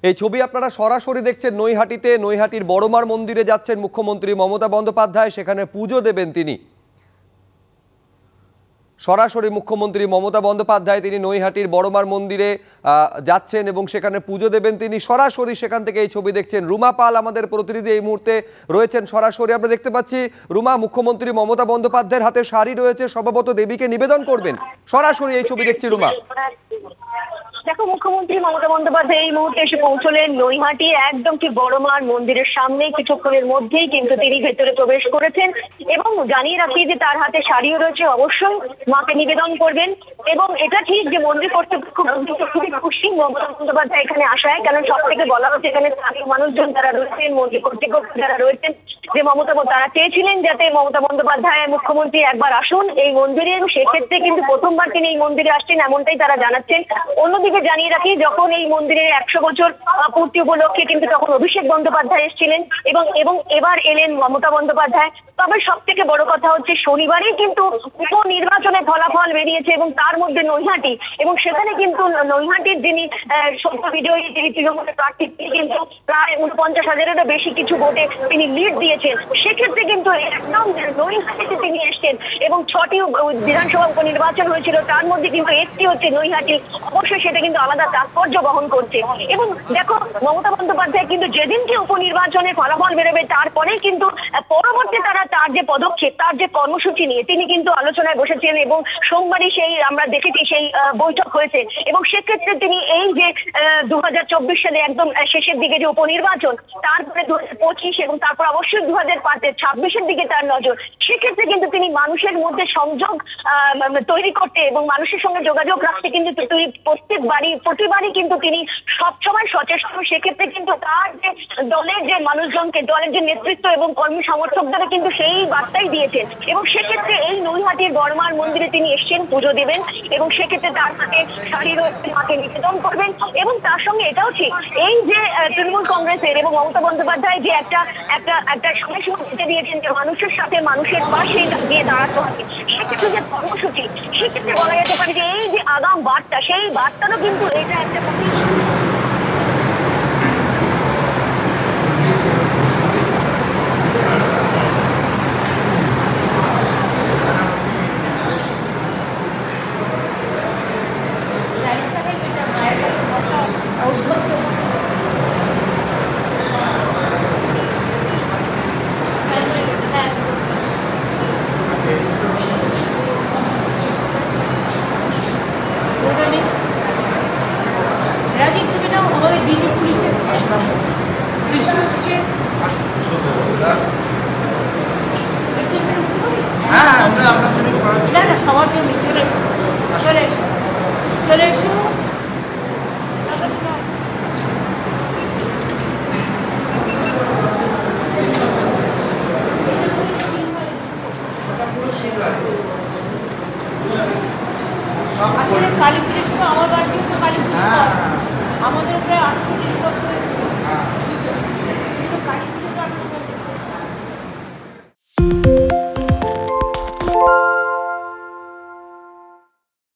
এই ছবি আপনারা সরাসরি দেখছেন নৈহাটিতে। নৈহাটির বড়মার মন্দিরে যাচ্ছেন মুখ্যমন্ত্রী মমতা বন্দ্যোপাধ্যায়, সেখানে পুজো দেবেন তিনি। সরাসরি মুখ্যমন্ত্রী মমতা বন্দ্যোপাধ্যায় তিনি নৈহাটির বড়মার মন্দিরে যাচ্ছেন এবং সেখানে পুজো দেবেন তিনি। সরাসরি সেখান থেকে এই ছবি দেখছেন। রুমা পাল আমাদের প্রতিনিধি এই মুহূর্তে রয়েছেন সরাসরি। আমরা দেখতে পাচ্ছি রুমা, মুখ্যমন্ত্রী মমতা বন্দ্যোপাধ্যায়ের হাতে শাড়ি রয়েছে, সম্ভবত দেবীকে নিবেদন করবেন। সরাসরি এই ছবি দেখছি রুমা। দেখো, মুখ্যমন্ত্রী মমতা বন্দ্যোপাধ্যায় এই মুহূর্তে এসে পৌঁছলেন নৈহাটি একদম ঠিক বড়মার মন্দিরের সামনে। কিছুক্ষণের মধ্যেই কিন্তু তিনি ভেতরে প্রবেশ করেছেন এবং জানিয়ে রাখি যে তার হাতে শাড়িও রয়েছে, অবশ্যই মাকে নিবেদন করবেন। এবং এটা ঠিক যে মন্দির কর্তৃপক্ষ খুবই খুশি মমতা বন্দ্যোপাধ্যায় এখানে আসায়, কারণ সব থেকে বলা হচ্ছে এখানে স্থানীয় মানুষজন যারা রয়েছেন, মন্দির কর্তৃপক্ষ যারা রয়েছেন, যে তারা চেয়েছিলেন যাতে মমতা বন্দ্যোপাধ্যায় মুখ্যমন্ত্রী একবার আসুন এই মন্দিরে, এবং সেক্ষেত্রে কিন্তু প্রথমবার তিনি এই মন্দিরে আসছেন এমনটাই তারা জানাচ্ছেন। অন্যদিকে জানিয়ে রাখি, যখন এই মন্দিরের 100 বছর পূর্তি উপলক্ষে কিন্তু তখন অভিষেক বন্দ্যোপাধ্যায় এসেছিলেন এবং এবার এলেন মমতা বন্দ্যোপাধ্যায়। তবে সব থেকে বড় কথা হচ্ছে শনিবারই কিন্তু উপনির্বাচনের ফলাফল বেরিয়েছে এবং তার মধ্যে নৈহাটি, এবং সেখানে কিন্তু নৈহাটির যিনি সদ্য বিজয়ী যিনি তৃণমূলের প্রার্থী, তিনি কিন্তু প্রায় 49,000-এরও বেশি কিছু ভোটে তিনি লিড দিয়েছেন। সেক্ষেত্রে কিন্তু একদম নৈহাটিতে তিনি এসছেন এবং 6টি বিধানসভা উপনির্বাচন হয়েছিল, তার মধ্যে কিন্তু একটি হচ্ছে নৈহাটি। অবশ্যই সেটা কিন্তু আলাদা তাৎপর্য বহন করছে। এবং দেখো, মমতা বন্দ্যোপাধ্যায় কিন্তু যেদিনকে উপনির্বাচনের ফলাফল বেরোবে তারপরেই কিন্তু পরবর্তী তার যে পদক্ষেপ, তার যে কর্মসূচি নিয়ে তিনি কিন্তু আলোচনায় বসেছেন এবং সোমবারই সেই আমরা দেখেছি সেই বৈঠক হয়েছে। এবং সেক্ষেত্রে তিনি এই যে 2024 সালে একদম শেষের দিকে যে উপনির্বাচন, তারপরে 2025 এবং তারপর অবশ্যই 2026-এর দিকে তার নজর। সেক্ষেত্রে কিন্তু তিনি মানুষের মধ্যে সংযোগ তৈরি করতে এবং মানুষের সঙ্গে যোগাযোগ রাখতে কিন্তু প্রতিবারই কিন্তু তিনি সবসময় সচেষ্ট। সেক্ষেত্রে কিন্তু তার যে দলের যে মানুষজনকে, দলের যে নেতৃত্ব এবং কর্মী সমর্থকদের কিন্তু সেই বার্তাই দিয়েছেন। এবং সেক্ষেত্রে এই নৈহাটির বড়মার মন্দিরে তিনি এসছেন, পুজো দেবেন এবং সেক্ষেত্রে তার হাতে শাড়ি রয়েছে, মাকে নিবেদন করবেন। এবং তার সঙ্গে এটাও ঠিক, এই যে তৃণমূল কংগ্রেসের এবং মমতা বন্দ্যোপাধ্যায় যে একটা সময়সীমা দিতে দিয়েছেন যে মানুষের সাথে মানুষের পাশে গিয়ে দাঁড়াতে হবে, সেক্ষেত্রে যে কর্মসূচি, সেক্ষেত্রে বলা যেতে পারে যে এই যে আগাম বার্তা, সেই বার্তারও কিন্তু এটা একটা সবার জন্য চলে এসো। আসলে কালী পুজোর সময় আমার বাড়িতে তো কালী পুজো, আমাদের প্রায় 48 বছর